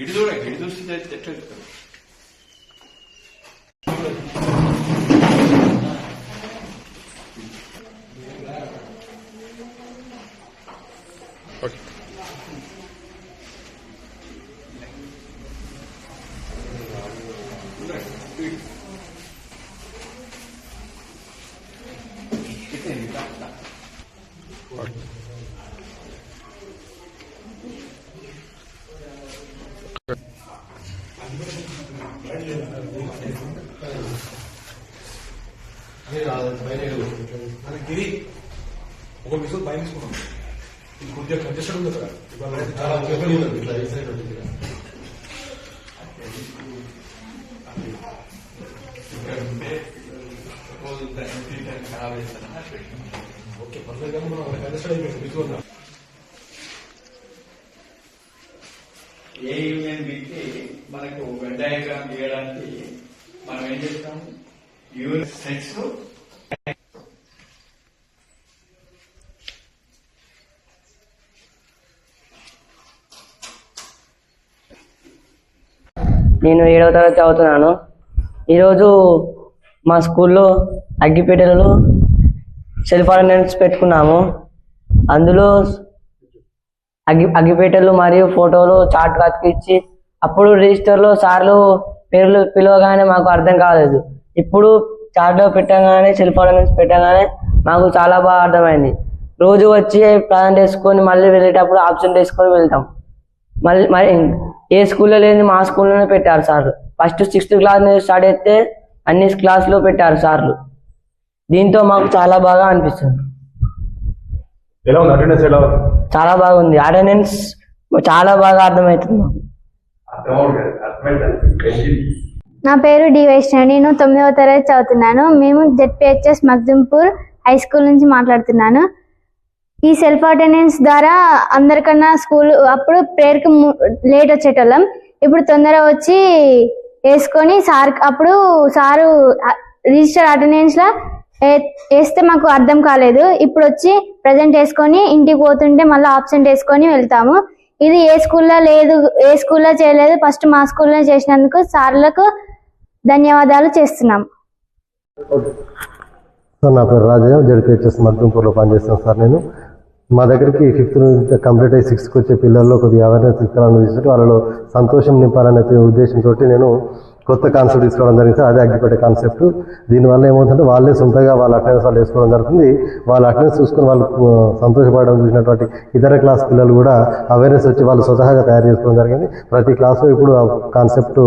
ఇటు చూడండి, ఇటు చూసి ఎట్లా చెప్తారు. గిరి ఒక విషయం పైన తీసుకున్నాం. కొద్దిగా కంజెషన్ ఉంది కదా, చాలా ఓకే పర్లేదు. మనం కంజెషన్ అయిపోయింది మీకు. ఏ యూనియన్ పెట్టి మనకు డయాగ్రామ్ చేయడానికి మనం ఏం చేస్తాం, యూనిట్ సెట్స్ నేను 7వ తరగతి చదువుతున్నాను. ఈరోజు మా స్కూల్లో అగ్గిపేటలలో సెల్ఫ్ అటెండెన్స్ పెట్టుకున్నాము. అందులో అగ్గిపేటలు మరియు ఫోటోలు చార్ట్ అతికిచ్చి, అప్పుడు రిజిస్టర్లో సార్లు పేర్లు పిలవగానే మాకు అర్థం కాలేదు. ఇప్పుడు చార్ట్లో పెట్టగానే సెల్ఫ్ అటెండెన్స్ పెట్టగానే మాకు చాలా బాగా అర్థమైంది. రోజు వచ్చి ప్లాన్ వేసుకొని మళ్ళీ వెళ్ళేటప్పుడు ఆబ్సెంట్ వేసుకొని వెళ్తాం. మరి ఏ స్కూల్లో లేని మా స్కూల్లోనే పెట్టారు సార్లు. ఫస్ట్ 6th క్లాస్ నుంచి స్టార్ట్ అయితే అన్ని క్లాసులో పెట్టారు సార్లు. దీంతో మాకు చాలా బాగా అనిపిస్తుంది. చాలా బాగుంది. అటెండెన్స్ చాలా బాగా అర్థమవుతుంది. నా పేరు డి వైష్ణవి. నేను 9వ తరగతి చదువుతున్నాను. మేము జెడ్పిహెచ్ఎస్ మగ్దుంపూర్ హై స్కూల్ నుంచి మాట్లాడుతున్నాను. ఈ సెల్ఫ్ అటెండెన్స్ ద్వారా అందరికన్నా స్కూల్ అప్పుడు ప్రేయర్కి లేట్ వచ్చేటోళ్ళం. ఇప్పుడు తొందరగా వచ్చి వేసుకొని అప్పుడు సారు రిజిస్టర్ అటెండెన్స్లో వేస్తే మాకు అర్థం కాలేదు. ఇప్పుడు వచ్చి ప్రజెంట్ వేసుకొని ఇంటికి పోతుంటే మళ్ళీ ఆబ్సెంట్ వేసుకొని వెళ్తాము. ఇది ఏ స్కూల్లో లేదు, ఏ స్కూల్లో చేయలేదు. ఫస్ట్ మా స్కూల్లో చేసినందుకు సార్లకు ధన్యవాదాలు చేస్తున్నాం. సార్, నా పేరు రాజయ్య. జెడ్పిహెచ్ఎస్ మగ్దుంపూర్లో పనిచేస్తాను సార్. నేను మా దగ్గరికి 5th నుంచి కంప్లీట్ అయ్యి 6th వచ్చే పిల్లల్లో కొద్దిగా అవేర్నెస్ తీసుకురావాలని తీసుకుంటే వాళ్ళలో సంతోషం నింపాలనే ఉద్దేశంతో నేను కొత్త కాన్సెప్ట్ తీసుకోవడం జరిగింది. అదే అగ్గిపేట కాన్సెప్ట్. దీనివల్ల ఏమవుతుందంటే వాళ్ళే సొంతగా వాళ్ళ అటెండెన్స్ వాళ్ళు వేసుకోవడం జరుగుతుంది. వాళ్ళ అటెండెన్స్ చూసుకుని వాళ్ళు సంతోషపడడం చూసినటువంటి ఇతర క్లాస్ పిల్లలు కూడా అవేర్నెస్ వచ్చి వాళ్ళు స్వతహాగా తయారు చేసుకోవడం జరిగింది. ప్రతి క్లాస్లో ఇప్పుడు ఆ కాన్సెప్ట్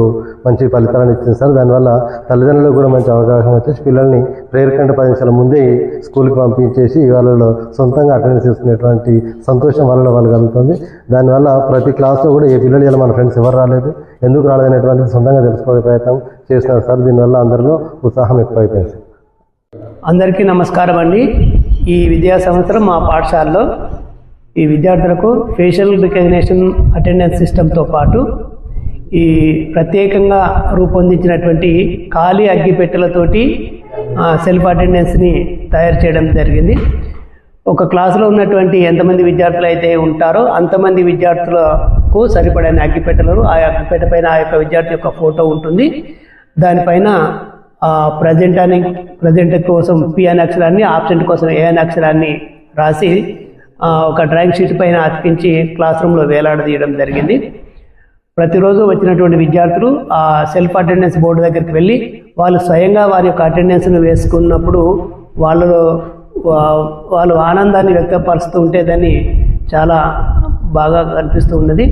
మంచి ఫలితాలను ఇచ్చింది సార్. దానివల్ల తల్లిదండ్రులకు కూడా మంచి అవకాశం వచ్చేసి పిల్లల్ని ప్రేయర్ కంటే 10 నిమిషాల ముందే స్కూల్కి పంపించేసి వాళ్ళలో సొంతంగా అటెండెన్స్ చేసుకునేటువంటి సంతోషం వాళ్ళలో వాళ్ళు కలుగుతుంది. దానివల్ల ప్రతి క్లాస్లో కూడా ఏ పిల్లలు ఇలా మన ఫ్రెండ్స్ ఎవరు రాలేదు, ఎందుకు రాలేదనేటువంటి సొంతంగా తెలుసుకోవడం ప్రయత్నం చేస్తున్నారు సార్. దీనివల్ల అందరిలో ఉత్సాహం ఎక్కువైపోయింది. అందరికీ నమస్కారం అండి. ఈ విద్యా సంవత్సరం మా పాఠశాలలో ఈ విద్యార్థులకు ఫేషియల్ రికగ్నిషన్ అటెండెన్స్ సిస్టంతో పాటు ఈ ప్రత్యేకంగా రూపొందించినటువంటి ఖాళీ అగ్గిపెట్టెలతోటి సెల్ఫ్ అటెండెన్స్ని తయారు చేయడం జరిగింది. ఒక క్లాసులో ఉన్నటువంటి ఎంతమంది విద్యార్థులు అయితే ఉంటారో అంతమంది విద్యార్థులకు సరిపడిన అగ్గిపెట్టెలు, ఆ అగ్గిపెట్టె పైన ఆ యొక్క విద్యార్థి యొక్క ఫోటో ఉంటుంది. దానిపైన ప్రజెంట్ కోసం పి అనే అక్షరాన్ని, ఆబ్సెంట్ కోసం ఏ అనే అక్షరాన్ని రాసి ఒక డ్రాయింగ్ షీట్ పైన అతికించి క్లాస్ రూమ్లో వేలాడదీయడం జరిగింది. ప్రతిరోజు వచ్చినటువంటి విద్యార్థులు ఆ సెల్ఫ్ అటెండెన్స్ బోర్డు దగ్గరికి వెళ్ళి వాళ్ళు స్వయంగా వారి యొక్క అటెండెన్స్ను వేసుకున్నప్పుడు వాళ్ళు ఆనందాన్ని వ్యక్తపరుస్తూ ఉంటే దాన్ని చాలా బాగా కనిపిస్తూ ఉన్నది.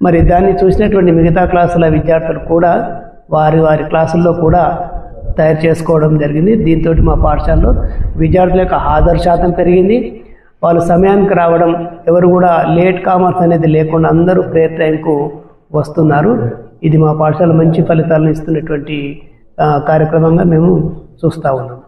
మరి దాన్ని చూసినటువంటి మిగతా క్లాసుల విద్యార్థులు కూడా వారి క్లాసుల్లో కూడా తయారు చేసుకోవడం జరిగింది. దీంతో మా పాఠశాలలో విద్యార్థుల యొక్క హాజరు శాతం పెరిగింది. వాళ్ళు సమయానికి రావడం, ఎవరు కూడా లేట్ కామర్స్ అనేది లేకుండా అందరూ ప్రేయర్ టైంకు వస్తున్నారు. ఇది మా పాఠశాల మంచి ఫలితాలను ఇస్తున్నటువంటి కార్యక్రమంగా మేము చూస్తూ ఉన్నాం.